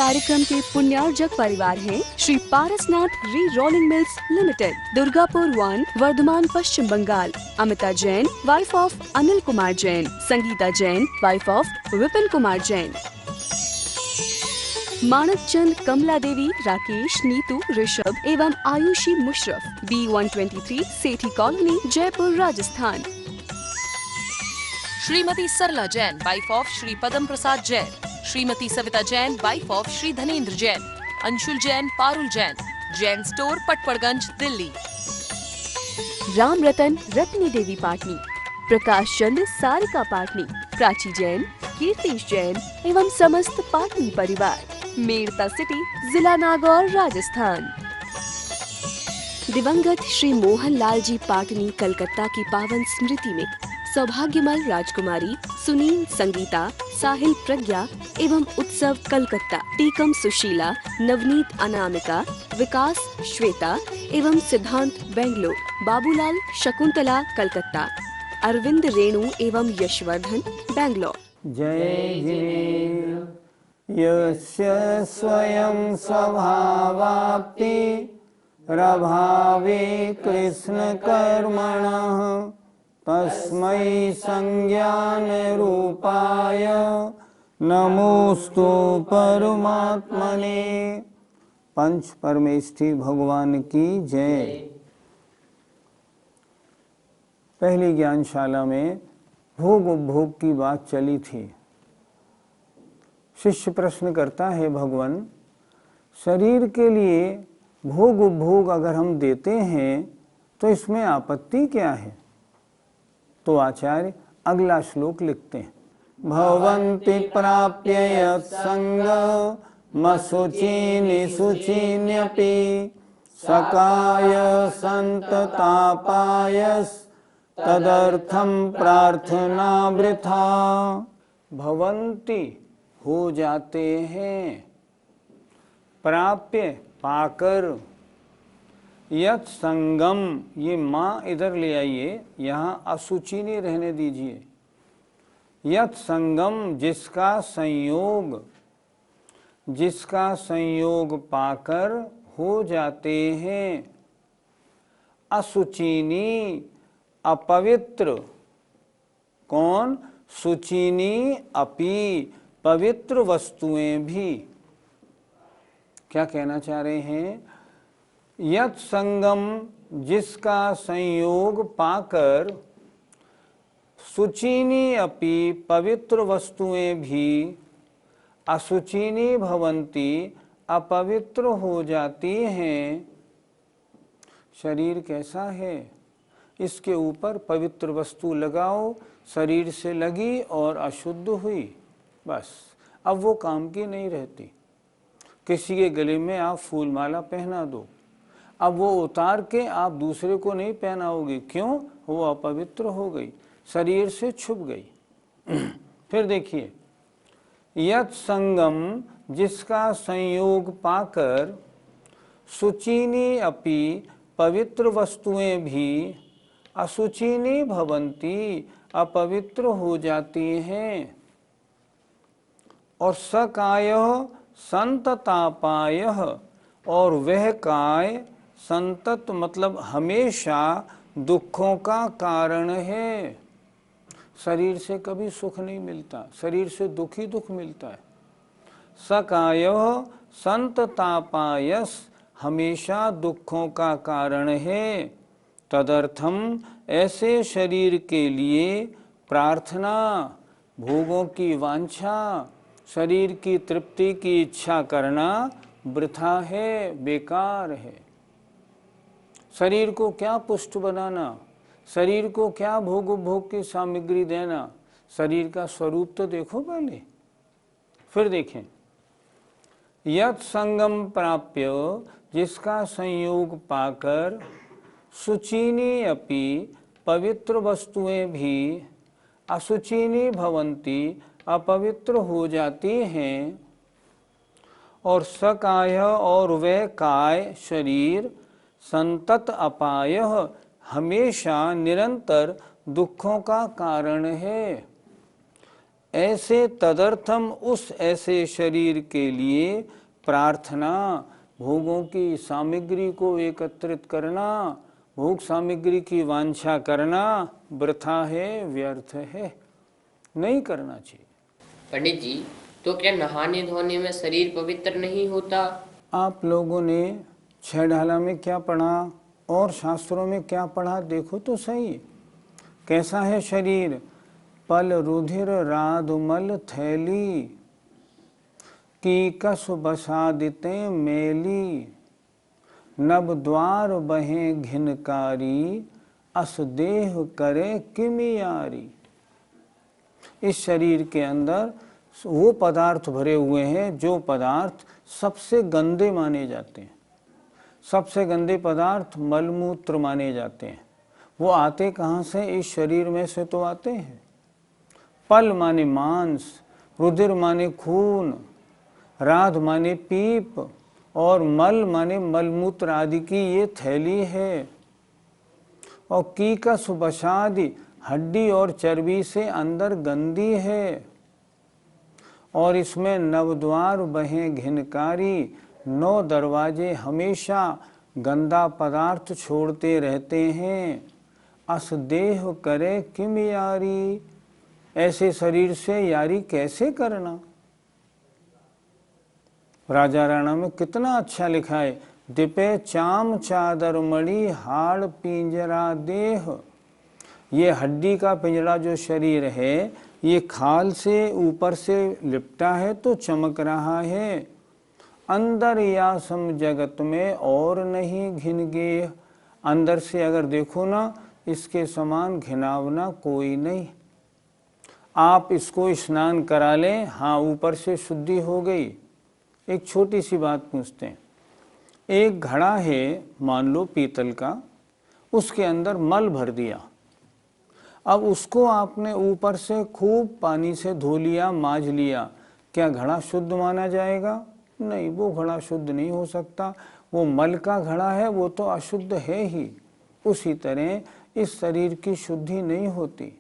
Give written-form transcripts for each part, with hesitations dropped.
कार्यक्रम के पुण्यार्जक परिवार हैं Shri Parasnath re rolling mills limited, Durgapur 1, Bardhaman, Paschim Bangal. Amita Jain, wife of Anil Kumar Jain. Sangeeta Jain, wife of Vipin Kumar Jain. Manak Chand, Kamla Devi, Rakesh, Neetu, Rishabh एवं Ayushi Musharraf, B123, Sethi colony, Jaipur, Rajasthan. Shrimati Sarla Jain, wife of Shri Padam Prasad Jain. Shrimati Savita Jain, wife of Shri Dhanendra Jain. Anshul Jain, Parul Jain, Jain store, Patparganj, Delhi. Ram Ratan, Ratni देवी पाटनी। प्रकाश चंद, सारिका पाटनी, प्राची जैन, कीर्तिश जैन एवं समस्त पाटनी परिवार। मेड़ता सिटी, जिला नागौर, राजस्थान। दिवंगत श्री मोहन लाल जी पाटनी कलकत्ता की पावन स्मृति में सौभाग्यमल राजकुमारी, सुनील संगीता, साहिल प्रज्ञा एवं उत्सव कलकत्ता, टीकम सुशीला, नवनीत अनामिका, विकास श्वेता एवं सिद्धांत बेंगलोर, बाबूलाल शकुंतला कलकत्ता, अरविंद रेणु एवं यशवर्धन बेंगलोर। जय जिनेन्द्र यस्य स्वयं स्वभावाप्ति प्रभावे कृष्ण कर्मणः तस्मै संज्ञान रूपाय नमोस्तु परमात्मने। पंच परमेष्ठी भगवान की जय। पहली ज्ञानशाला में भोग उपभोग की बात चली थी। शिष्य प्रश्न करता है, भगवान शरीर के लिए भोग उपभोग अगर हम देते हैं तो इसमें आपत्ति क्या है? तो आचार्य अगला श्लोक लिखते हैं, भवन्ति प्राप्य यत्संगमशुचीनि शुचीन्यपि सकाय संततापायस तदर्थम प्रार्थना वृथा। भवन्ति हो जाते हैं, प्राप्य पाकर, यत संगम, ये माँ इधर ले आइए, यहाँ असुचि नहीं रहने दीजिए। यत संगम, जिसका संयोग पाकर हो जाते हैं। असुचिनी, अपवित्र, कौन? सुचिनी अपि, पवित्र वस्तुएं भी। क्या कहना चाह रहे हैं? यत संगम, जिसका संयोग पाकर, शुचिनी अपि, पवित्र वस्तुएं भी, असुचिनी भवन्ति, अपवित्र हो जाती हैं। शरीर कैसा है, इसके ऊपर पवित्र वस्तु लगाओ, शरीर से लगी और अशुद्ध हुई, बस अब वो काम की नहीं रहती। किसी के गले में आप फूल माला पहना दो, अब वो उतार के आप दूसरे को नहीं पहनाओगे, क्यों? वो अपवित्र हो गई, शरीर से छुप गई। फिर देखिए, यत संगम, जिसका संयोग पाकर, शुचिनी अपि, पवित्र वस्तुएं भी, असुचिनी भवन्ति, अपवित्र हो जाती हैं। और सकाय संततापाय, और वह काय, संतत मतलब हमेशा, दुखों का कारण है। शरीर से कभी सुख नहीं मिलता, शरीर से दुख ही दुख मिलता है। सकाय संततापायस, हमेशा दुखों का कारण है। तदर्थम, ऐसे शरीर के लिए प्रार्थना, भोगों की वांछा, शरीर की तृप्ति की इच्छा करना वृथा है, बेकार है। शरीर को क्या पुष्ट बनाना, शरीर को क्या भोग उपभोग की सामग्री देना, शरीर का स्वरूप तो देखो पहले, फिर देखें। यत संगम प्राप्य, जिसका संयोग पाकर, शुचिनी अपि, पवित्र वस्तुएं भी, असुचिनी भवन्ति, अपवित्र हो जाती हैं। और सकाय, और वह काय, शरीर, संतत अपाय, हमेशा निरंतर दुखों का कारण है। ऐसे तदर्थम उस ऐसे शरीर के लिए प्रार्थना, भोगों की सामग्री को एकत्रित करना, भोग सामग्री की वांछा करना वृथा है, व्यर्थ है, नहीं करना चाहिए। पंडित जी, तो क्या नहाने धोने में शरीर पवित्र नहीं होता? आप लोगों ने 6 ढाला में क्या पढ़ा और शास्त्रों में क्या पढ़ा, देखो तो सही। कैसा है शरीर? पल रुधिर राधुमल थैली, की कस बसादिते मेली, नब द्वार बहे घिनकारी, अस देह करे किमियारी। इस शरीर के अंदर वो पदार्थ भरे हुए हैं जो पदार्थ सबसे गंदे माने जाते हैं। सबसे गंदे पदार्थ मलमूत्र माने जाते हैं। वो आते कहाँ से? इस शरीर में से तो आते हैं। पल माने मांस, रुधिर माने खून, राध माने पीप और मल माने मलमूत्र आदि की ये थैली है। और कीकस बसादि, हड्डी और चर्बी से अंदर गंदी है। और इसमें नवद्वार बहे घिनकारी, 9 दरवाजे हमेशा गंदा पदार्थ छोड़ते रहते हैं। अस देह करे किम यारी, ऐसे शरीर से यारी कैसे करना? राजा राणा में कितना अच्छा लिखा है, दिपे चाम चादर मणि हाड़ पिंजरा देह। ये हड्डी का पिंजरा जो शरीर है, ये खाल से ऊपर से लिपटा है तो चमक रहा है। अंदर या सम जगत में और नहीं घिन गे, अंदर से अगर देखो ना, इसके समान घिनावना कोई नहीं। आप इसको स्नान करा लें, हाँ ऊपर से शुद्धि हो गई। एक छोटी सी बात पूछते हैं, एक घड़ा है मान लो पीतल का, उसके अंदर मल भर दिया। अब उसको आपने ऊपर से खूब पानी से धो लिया, मांज लिया, क्या घड़ा शुद्ध माना जाएगा? नहीं, वो घड़ा शुद्ध नहीं हो सकता। वो मल का घड़ा है, वो तो अशुद्ध है ही। उसी तरह इस शरीर की शुद्धि नहीं होती।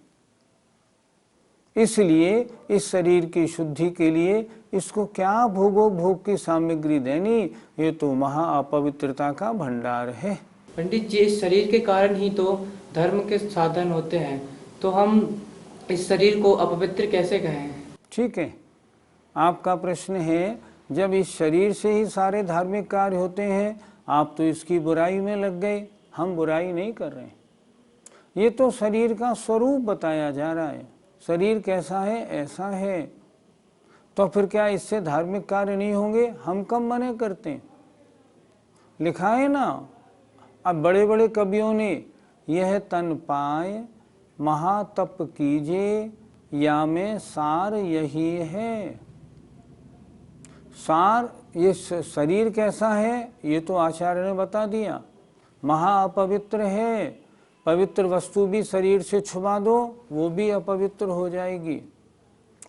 इसलिए इस शरीर की शुद्धि के लिए इसको क्या भोगो भोग की सामग्री देनी, ये तो महा अपवित्रता का भंडार है। पंडित जी, इस शरीर के कारण ही तो धर्म के साधन होते हैं, तो हम इस शरीर को अपवित्र कैसे कहें? ठीक है, आपका प्रश्न है, जब इस शरीर से ही सारे धार्मिक कार्य होते हैं, आप तो इसकी बुराई में लग गए। हम बुराई नहीं कर रहे हैं, ये तो शरीर का स्वरूप बताया जा रहा है। शरीर कैसा है? ऐसा है। तो फिर क्या इससे धार्मिक कार्य नहीं होंगे? हम कब मने करते हैं? लिखा है ना, अब बड़े बड़े कवियों ने, यह तन पाए महातप कीजिए, या में सार यही है। सार, ये शरीर कैसा है ये तो आचार्य ने बता दिया, महा अपवित्र है। पवित्र वस्तु भी शरीर से छुपा दो, वो भी अपवित्र हो जाएगी।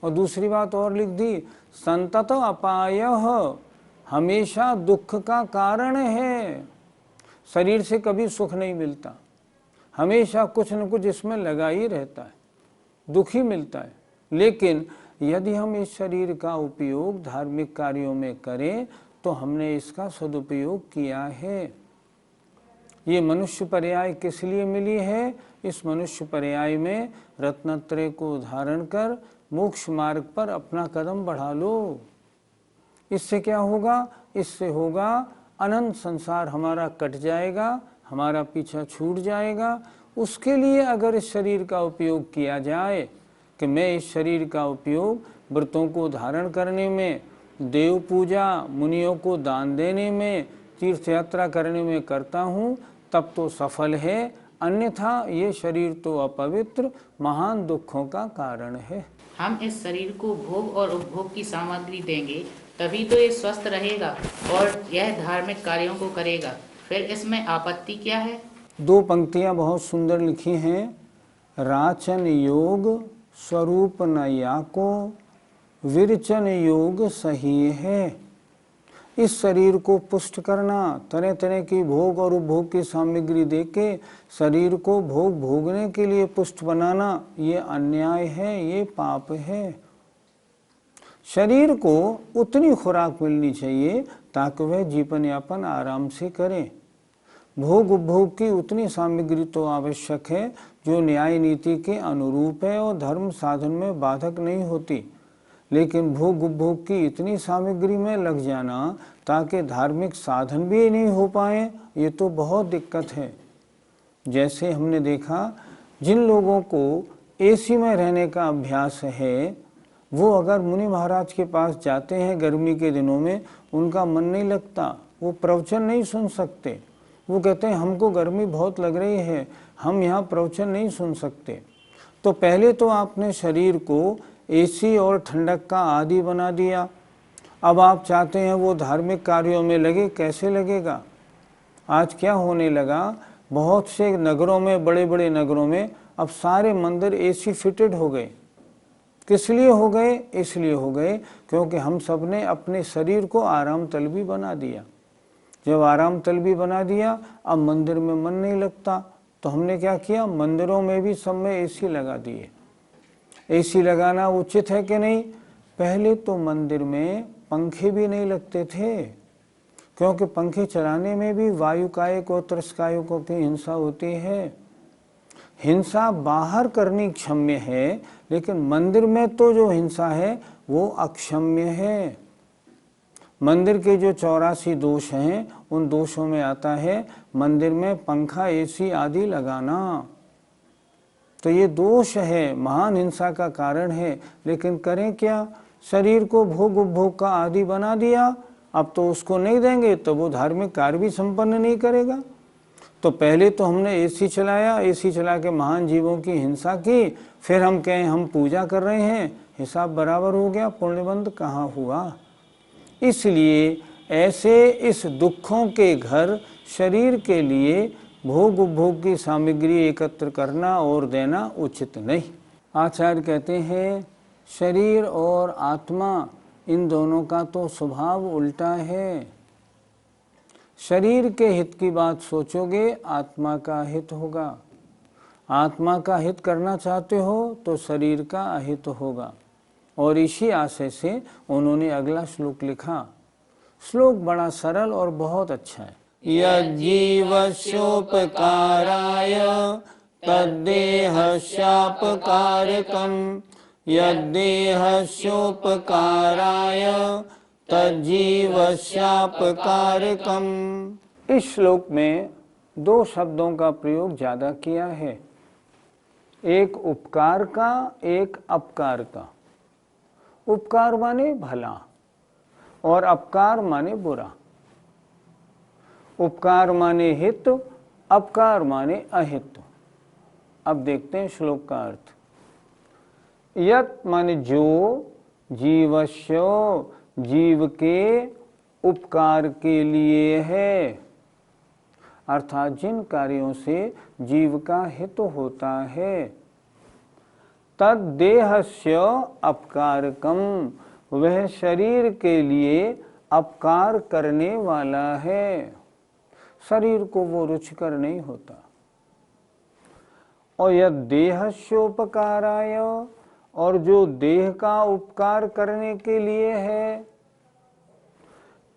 और दूसरी बात और लिख दी, संतत अपायः, हमेशा दुख का कारण है। शरीर से कभी सुख नहीं मिलता, हमेशा कुछ न कुछ इसमें लगा ही रहता है, दुख ही मिलता है। लेकिन यदि हम इस शरीर का उपयोग धार्मिक कार्यों में करें तो हमने इसका सदुपयोग किया है। ये मनुष्य पर्याय किस लिए मिली है? इस मनुष्य पर्याय में रत्नत्रय को धारण कर मोक्ष मार्ग पर अपना कदम बढ़ा लो। इससे क्या होगा? इससे होगा अनंत संसार हमारा कट जाएगा, हमारा पीछा छूट जाएगा। उसके लिए अगर इस शरीर का उपयोग किया जाए कि मैं इस शरीर का उपयोग व्रतों को धारण करने में, देव पूजा, मुनियों को दान देने में, तीर्थ यात्रा करने में करता हूँ, तब तो सफल है। अन्यथा ये शरीर तो अपवित्र, महान दुखों का कारण है। हम इस शरीर को भोग और उपभोग की सामग्री देंगे, तभी तो ये स्वस्थ रहेगा और यह धार्मिक कार्यों को करेगा। फिर इसमें आपत्ति क्या है? 2 पंक्तियां बहुत सुंदर लिखी हैं। राचन योग स्वरूप न याको, विरचन योग सही है। इस शरीर को पुष्ट करना, तरह तरह की भोग और उपभोग की सामग्री देके शरीर को भोग भोगने के लिए पुष्ट बनाना, ये अन्याय है, ये पाप है। शरीर को उतनी खुराक मिलनी चाहिए ताकि वह जीवन यापन आराम से करे। भोग उपभोग की उतनी सामग्री तो आवश्यक है जो न्याय नीति के अनुरूप है और धर्म साधन में बाधक नहीं होती, लेकिन भोग उपभोग की इतनी सामग्री में लग जाना ताकि धार्मिक साधन भी नहीं हो पाए, ये तो बहुत दिक्कत है। जैसे हमने देखा, जिन लोगों को एसी में रहने का अभ्यास है, वो अगर मुनि महाराज के पास जाते हैं गर्मी के दिनों में, उनका मन नहीं लगता, वो प्रवचन नहीं सुन सकते। वो कहते हैं हमको गर्मी बहुत लग रही है, हम यहाँ प्रवचन नहीं सुन सकते। तो पहले तो आपने शरीर को एसी और ठंडक का आदी बना दिया, अब आप चाहते हैं वो धार्मिक कार्यों में लगे, कैसे लगेगा? आज क्या होने लगा, बहुत से नगरों में, बड़े बड़े नगरों में अब सारे मंदिर एसी फिटेड हो गए। किस लिए हो गए? इसलिए हो गए क्योंकि हम सब ने अपने शरीर को आराम तलबी बना दिया। जब आराम तलबी बना दिया, अब मंदिर में मन नहीं लगता, तो हमने क्या किया, मंदिरों में भी सब में एसी लगा दिए। एसी लगाना उचित है कि नहीं? पहले तो मंदिर में पंखे भी नहीं लगते थे, क्योंकि पंखे चलाने में भी वायुकायिक और त्रस्कायकों की हिंसा होती है। हिंसा बाहर करनी क्षम्य है, लेकिन मंदिर में तो जो हिंसा है वो अक्षम्य है। मंदिर के जो 84 दोष हैं, उन दोषों में आता है मंदिर में पंखा, एसी आदि लगाना। तो ये दोष है, महान हिंसा का कारण है। लेकिन करें क्या, शरीर को भोग उपभोग का आदि बना दिया, अब तो उसको नहीं देंगे तो वो धार्मिक कार्य भी संपन्न नहीं करेगा। तो पहले तो हमने एसी चलाया, एसी चला के महान जीवों की हिंसा की, फिर हम कहें हम पूजा कर रहे हैं, हिसाब बराबर हो गया, पुण्यबंध कहाँ हुआ? इसलिए ऐसे इस दुखों के घर शरीर के लिए भोग उपभोग की सामग्री एकत्र करना और देना उचित नहीं। आचार्य कहते हैं शरीर और आत्मा, इन दोनों का तो स्वभाव उल्टा है। शरीर के हित की बात सोचोगे, आत्मा का हित होगा। आत्मा का हित करना चाहते हो तो शरीर का अहित होगा। और इसी आशय से उन्होंने अगला श्लोक लिखा। श्लोक बड़ा सरल और बहुत अच्छा है। यज्जीवस्योपकाराय तद्देहस्यापकारकम्, यद्देहस्योपकाराय तज्जीवस्यापकारकम्। इस श्लोक में दो शब्दों का प्रयोग ज्यादा किया है, एक उपकार का, एक अपकार का। उपकार माने भला और अपकार माने बुरा। उपकार माने हित, अपकार माने अहित। अब देखते हैं श्लोक का अर्थ। यत् माने जो, जीवस्य जीव के उपकार के लिए है, अर्थात जिन कार्यों से जीव का हित होता है। तद देहस्य अपकारकम, वह शरीर के लिए अपकार करने वाला है। शरीर को वो रुचिकर नहीं होता। और यद देहस्योपकाराय, और जो देह का उपकार करने के लिए है।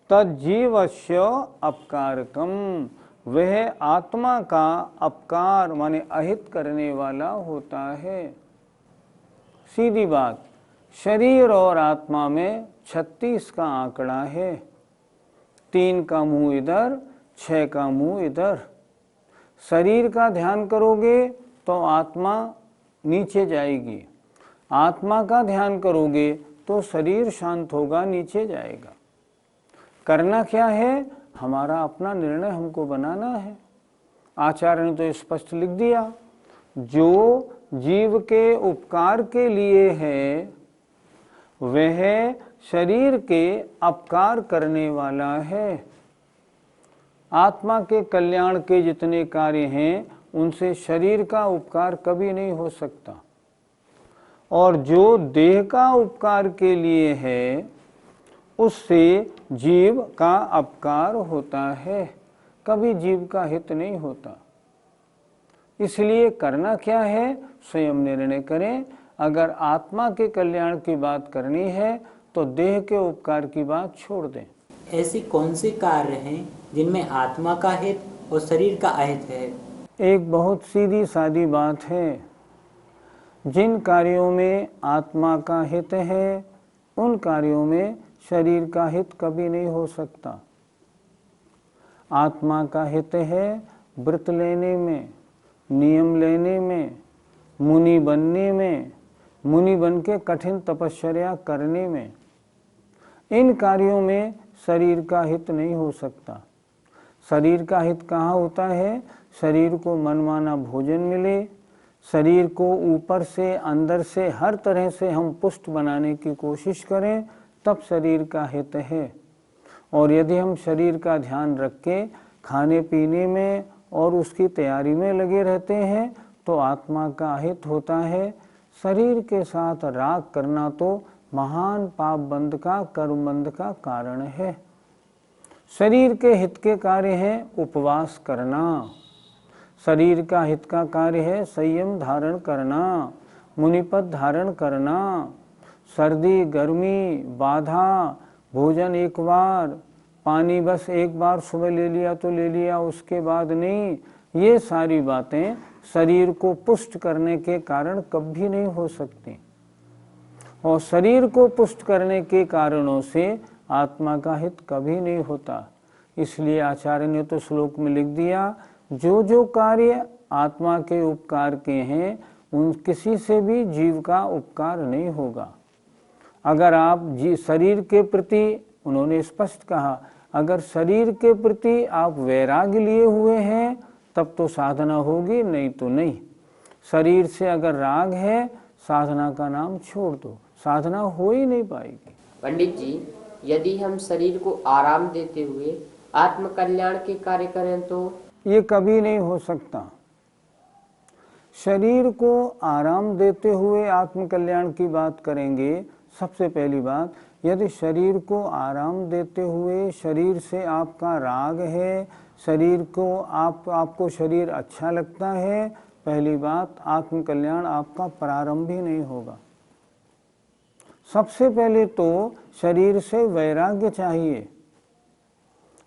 तज्जीवस्य अपकारकम, वह आत्मा का अपकार माने अहित करने वाला होता है। सीधी बात, शरीर और आत्मा में 36 का आंकड़ा है। 3 का मुंह इधर, 6 का मुंह इधर। शरीर का ध्यान करोगे तो आत्मा नीचे जाएगी, आत्मा का ध्यान करोगे तो शरीर शांत होगा, नीचे जाएगा। करना क्या है, हमारा अपना निर्णय हमको बनाना है। आचार्य ने तो स्पष्ट लिख दिया, जो जीव के उपकार के लिए है वह शरीर के अपकार करने वाला है। आत्मा के कल्याण के जितने कार्य हैं उनसे शरीर का उपकार कभी नहीं हो सकता। और जो देह का उपकार के लिए है उससे जीव का अपकार होता है, कभी जीव का हित नहीं होता। इसलिए करना क्या है, स्वयं निर्णय करें। अगर आत्मा के कल्याण की बात करनी है तो देह के उपकार की बात छोड़ दें। ऐसे कौन से कार्य हैं जिनमें आत्मा का हित और शरीर का अहित है? एक बहुत सीधी सादी बात है, जिन कार्यों में आत्मा का हित है उन कार्यों में शरीर का हित कभी नहीं हो सकता। आत्मा का हित है व्रत लेने में, नियम लेने में, मुनि बनने में, मुनि बन के कठिन तपश्चर्या करने में। इन कार्यों में शरीर का हित नहीं हो सकता। शरीर का हित कहाँ होता है? शरीर को मनमाना भोजन मिले, शरीर को ऊपर से अंदर से हर तरह से हम पुष्ट बनाने की कोशिश करें, तब शरीर का हित है। और यदि हम शरीर का ध्यान रख के खाने पीने में और उसकी तैयारी में लगे रहते हैं तो आत्मा का हित होता है। शरीर के साथ राग करना तो महान पाप बंध का, कर्म बंध का कारण है। शरीर के हित के कार्य हैं उपवास करना, शरीर का हित का कार्य है संयम धारण करना, मुनिपद धारण करना, सर्दी गर्मी बाधा, भोजन एक बार, पानी बस एक बार सुबह ले लिया तो ले लिया, उसके बाद नहीं। ये सारी बातें शरीर को पुष्ट करने के कारण कभी नहीं हो सकती। और शरीर को पुष्ट करने के कारणों से आत्मा का हित कभी नहीं होता। इसलिए आचार्य ने तो श्लोक में लिख दिया, जो जो कार्य आत्मा के उपकार के हैं उन किसी से भी जीव का उपकार नहीं होगा। अगर आप शरीर के प्रति, उन्होंने स्पष्ट कहा, अगर शरीर के प्रति आप वैराग्य लिए हुए हैं तब तो साधना होगी, नहीं तो नहीं। शरीर से अगर राग है, साधना का नाम छोड़ दो, साधना हो ही नहीं पाएगी। पंडित जी, यदि हम शरीर को आराम देते हुए आत्म कल्याण के कार्य करें तो? ये कभी नहीं हो सकता। शरीर को आराम देते हुए आत्म कल्याण की बात करेंगे। सबसे पहली बात, यदि शरीर को आराम देते हुए शरीर से आपका राग है, शरीर को आपको शरीर अच्छा लगता है, पहली बात आत्म कल्याण आपका प्रारंभ ही नहीं होगा। सबसे पहले तो शरीर से वैराग्य चाहिए।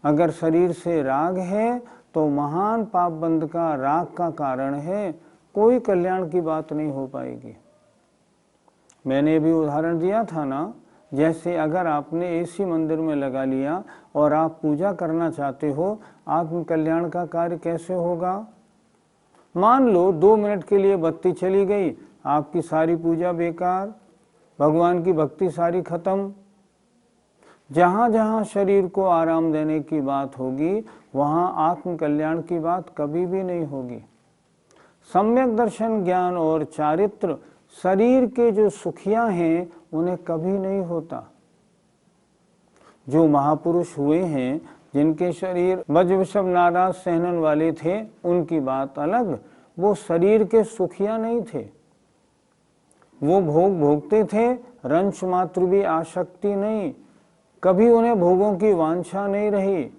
अगर शरीर से राग है तो महान पाप बंध का राग का कारण है, कोई कल्याण की बात नहीं हो पाएगी। मैंने भी उदाहरण दिया था ना, जैसे अगर आपने एसी मंदिर में लगा लिया और आप पूजा करना चाहते हो, आत्म कल्याण का कार्य कैसे होगा? मान लो 2 मिनट के लिए बत्ती चली गई, आपकी सारी पूजा बेकार, भगवान की भक्ति सारी खत्म। जहाँ जहाँ शरीर को आराम देने की बात होगी वहाँ आत्म कल्याण की बात कभी भी नहीं होगी। सम्यक दर्शन, ज्ञान और चारित्र शरीर के जो सुखिया हैं उन्हें कभी नहीं होता। जो महापुरुष हुए हैं, जिनके शरीर वज्रवृषभ नाराज सहनन वाले थे, उनकी बात अलग, वो शरीर के सुखिया नहीं थे। वो भोग भोगते थे, रंश मात्र भी आसक्ति नहीं, कभी उन्हें भोगों की वांछा नहीं रही।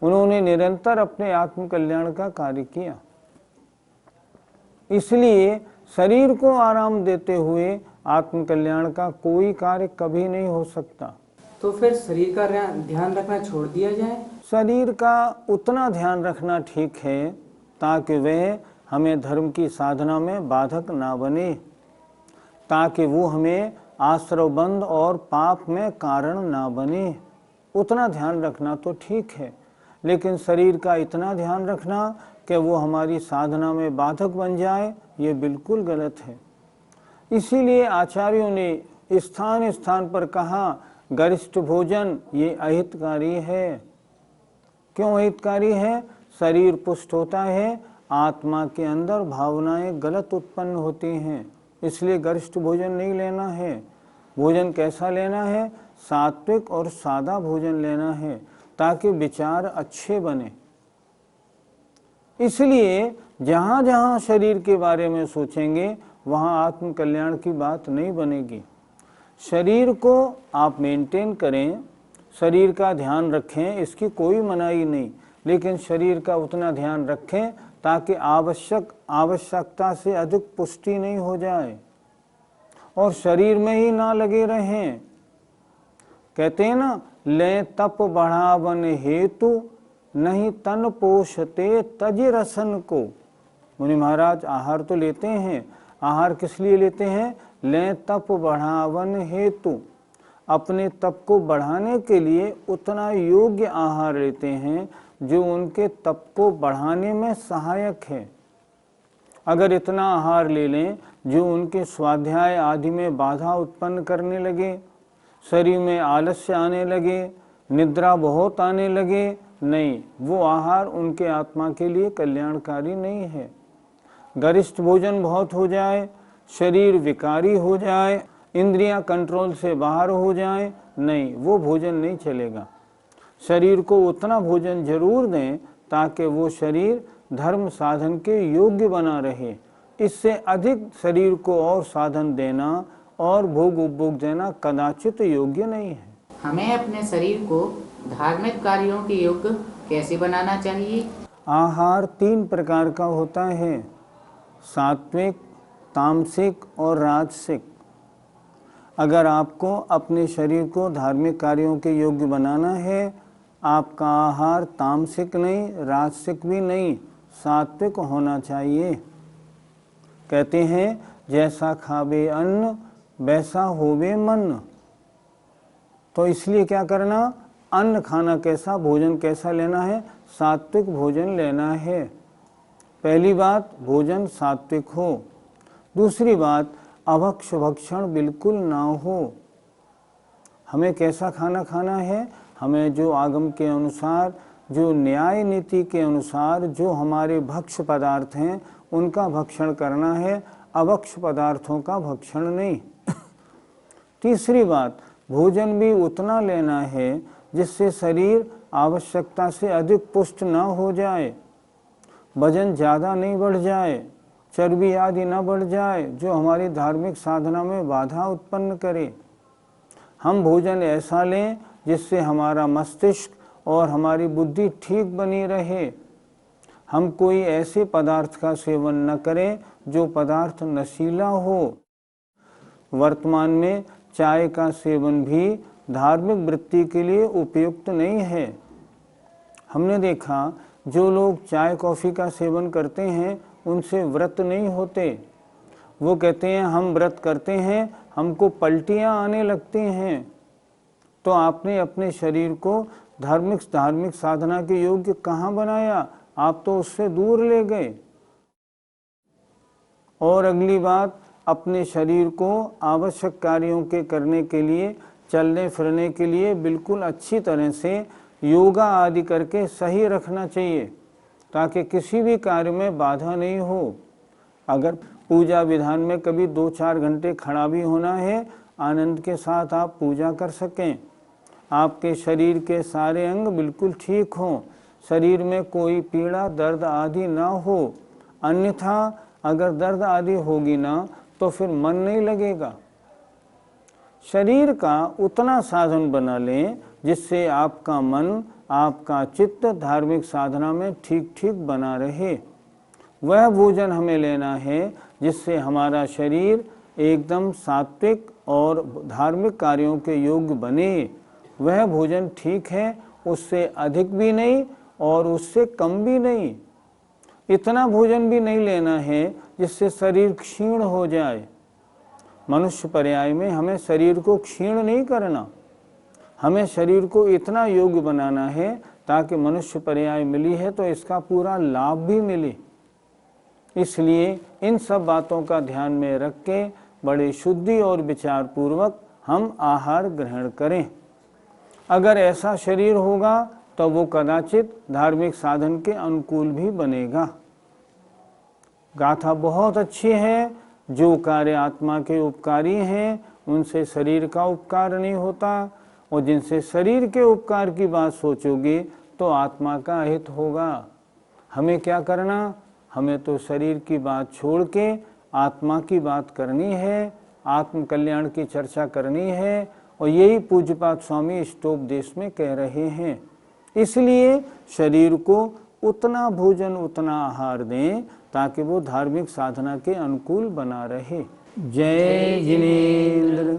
उन्होंने निरंतर अपने आत्म कल्याण का कार्य किया। इसलिए शरीर को आराम देते हुए आत्म कल्याण का कोई कार्य कभी नहीं हो सकता। तो फिर शरीर का ध्यान रखना छोड़ दिया जाए? शरीर का उतना ध्यान रखना ठीक है ताकि वह हमें धर्म की साधना में बाधक ना बने, ताकि वो हमें आश्रवबंध और पाप में कारण ना बने। उतना ध्यान रखना तो ठीक है, लेकिन शरीर का इतना ध्यान रखना कि वो हमारी साधना में बाधक बन जाए, ये बिल्कुल गलत है। इसीलिए आचार्यों ने स्थान स्थान पर कहा, गरिष्ठ भोजन ये अहितकारी है। क्यों अहितकारी है? शरीर पुष्ट होता है, आत्मा के अंदर भावनाएं गलत उत्पन्न होती हैं, इसलिए गरिष्ठ भोजन नहीं लेना है। भोजन कैसा लेना है? सात्विक और सादा भोजन लेना है ताकि विचार अच्छे बने। इसलिए जहाँ जहाँ शरीर के बारे में सोचेंगे वहाँ आत्म कल्याण की बात नहीं बनेगी। शरीर को आप मेंटेन करें, शरीर का ध्यान रखें, इसकी कोई मनाही नहीं, लेकिन शरीर का उतना ध्यान रखें ताकि आवश्यकता से अधिक पुष्टि नहीं हो जाए और शरीर में ही ना लगे रहें। कहते हैं ना, ले तप बढ़ावन हेतु नहीं तन पोषते तज रसन को। मुनि महाराज आहार तो लेते हैं, आहार किस लिए लेते हैं? ले तप बढ़ावन हेतु, अपने तप को बढ़ाने के लिए उतना योग्य आहार लेते हैं जो उनके तप को बढ़ाने में सहायक है। अगर इतना आहार ले लें जो उनके स्वाध्याय आदि में बाधा उत्पन्न करने लगे, शरीर में आलस्य आने लगे, निद्रा बहुत आने लगे, नहीं, वो आहार उनके आत्मा के लिए कल्याणकारी नहीं है। गरिष्ठ भोजन बहुत हो जाए, शरीर विकारी हो जाए, इंद्रियां कंट्रोल से बाहर हो जाए, नहीं, वो भोजन नहीं चलेगा। शरीर को उतना भोजन जरूर दें ताकि वो शरीर धर्म साधन के योग्य बना रहे। इससे अधिक शरीर को और साधन देना और भोग उपभोग देना कदाचित योग्य नहीं है। हमें अपने शरीर को धार्मिक कार्यों के योग्य कैसे बनाना चाहिए? आहार 3 प्रकार का होता है, सात्विक, तामसिक और राजसिक। अगर आपको अपने शरीर को धार्मिक कार्यों के योग्य बनाना है, आपका आहार तामसिक नहीं, राजसिक भी नहीं, सात्विक होना चाहिए। कहते हैं, जैसा खावे अन्न वैसा होवे मन। तो इसलिए क्या करना? अन्न खाना कैसा, भोजन कैसा लेना है? सात्विक भोजन लेना है। पहली बात, भोजन सात्विक हो। दूसरी बात, अभक्ष भक्षण बिल्कुल ना हो। हमें कैसा खाना खाना है? हमें जो आगम के अनुसार, जो न्याय नीति के अनुसार जो हमारे भक्ष्य पदार्थ हैं उनका भक्षण करना है, अभक्ष पदार्थों का भक्षण नहीं। तीसरी बात, भोजन भी उतना लेना है जिससे शरीर आवश्यकता से अधिक पुष्ट न हो जाए, वजन ज़्यादा नहीं बढ़ जाए, चर्बी आदि न बढ़ जाए जो हमारी धार्मिक साधना में बाधा उत्पन्न करे। हम भोजन ऐसा लें जिससे हमारा मस्तिष्क और हमारी बुद्धि ठीक बनी रहे। हम कोई ऐसे पदार्थ का सेवन न करें जो पदार्थ नशीला हो। वर्तमान में चाय का सेवन भी धार्मिक वृत्ति के लिए उपयुक्त नहीं है। हमने देखा जो लोग चाय कॉफ़ी का सेवन करते हैं उनसे व्रत नहीं होते। वो कहते हैं हम व्रत करते हैं, हमको पलटियाँ आने लगती हैं। तो आपने अपने शरीर को धार्मिक साधना के योग्य कहाँ बनाया? आप तो उससे दूर ले गए। और अगली बात, अपने शरीर को आवश्यक कार्यों के करने के लिए, चलने फिरने के लिए बिल्कुल अच्छी तरह से योगा आदि करके सही रखना चाहिए ताकि किसी भी कार्य में बाधा नहीं हो। अगर पूजा विधान में कभी 2-4 घंटे खड़ा भी होना है, आनंद के साथ आप पूजा कर सकें। आपके शरीर के सारे अंग बिल्कुल ठीक हों, शरीर में कोई पीड़ा दर्द आदि ना हो। अन्यथा अगर दर्द आदि होगी ना तो फिर मन नहीं लगेगा। शरीर का उतना साधन बना लें जिससे आपका मन, आपका चित्त धार्मिक साधना में ठीक ठीक बना रहे। वह भोजन हमें लेना है जिससे हमारा शरीर एकदम सात्विक और धार्मिक कार्यों के योग्य बने। वह भोजन ठीक है, उससे अधिक भी नहीं और उससे कम भी नहीं। इतना भोजन भी नहीं लेना है जिससे शरीर क्षीण हो जाए। मनुष्य पर्याय में हमें शरीर को क्षीण नहीं करना, हमें शरीर को इतना योग्य बनाना है ताकि मनुष्य पर्याय मिली है तो इसका पूरा लाभ भी मिले। इसलिए इन सब बातों का ध्यान में रख के बड़े शुद्धि और विचार पूर्वक हम आहार ग्रहण करें। अगर ऐसा शरीर होगा तो वो कदाचित धार्मिक साधन के अनुकूल भी बनेगा। गाथा बहुत अच्छी है। जो कार्य आत्मा के उपकारी हैं उनसे शरीर का उपकार नहीं होता, और जिनसे शरीर के उपकार की बात सोचोगे तो आत्मा का हित होगा। हमें क्या करना? हमें तो शरीर की बात छोड़ के आत्मा की बात करनी है, आत्म कल्याण की चर्चा करनी है, और यही पूज्यपाद स्वामी इष्टोपदेश में कह रहे हैं। इसलिए शरीर को उतना भोजन, उतना आहार दें ताकि वो धार्मिक साधना के अनुकूल बना रहे। जय जिनेंद्र।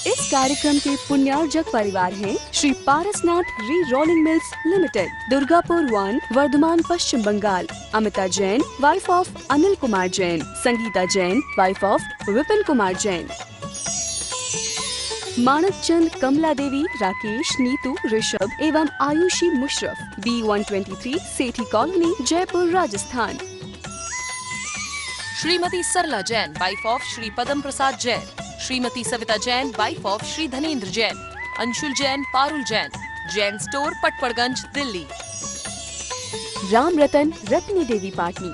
इस कार्यक्रम के पुण्यार्जक परिवार हैं Shri Parasnath re rolling mills limited, Durgapur 1, Bardhaman, Paschim Bangal. Amita Jain, wife of Anil Kumar Jain. Sangeeta Jain, wife of Vipin Kumar Jain. Manak Chand, Kamla Devi, Rakesh, Neetu, Rishabh एवं Ayushi Musharraf, B123 Sethi colony, Jaipur, Rajasthan. Shrimati Sarla Jain, wife of Shri Padam Prasad Jain. Shrimati Savita Jain, wife of Shri Dhanendra Jain. Anshul Jain, Parul Jain, Jain store, Patparganj, Delhi. Ram Ratan, Ratni देवी पाटनी।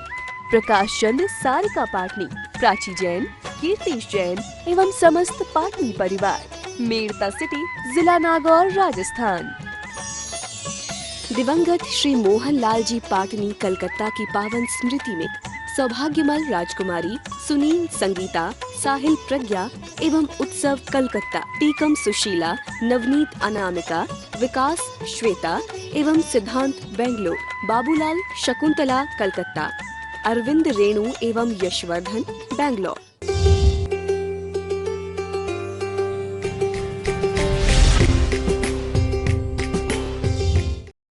प्रकाश चंद्र, सारिका पाटनी। प्राची जैन, कीर्तिश जैन एवं समस्त पाटनी परिवार, मेड़ता सिटी, जिला नागौर, राजस्थान। दिवंगत श्री मोहन लाल जी पाटनी कलकत्ता की पावन स्मृति में सौभाग्यमल राजकुमारी, सुनील, संगीता, साहिल, प्रज्ञा एवं उत्सव कलकत्ता, टीकम सुशीला, नवनीत, अनामिका, विकास, श्वेता एवं सिद्धांत बेंगलोर, बाबूलाल, शकुंतला कलकत्ता, अरविंद, रेणु एवं यशवर्धन बेंगलोर।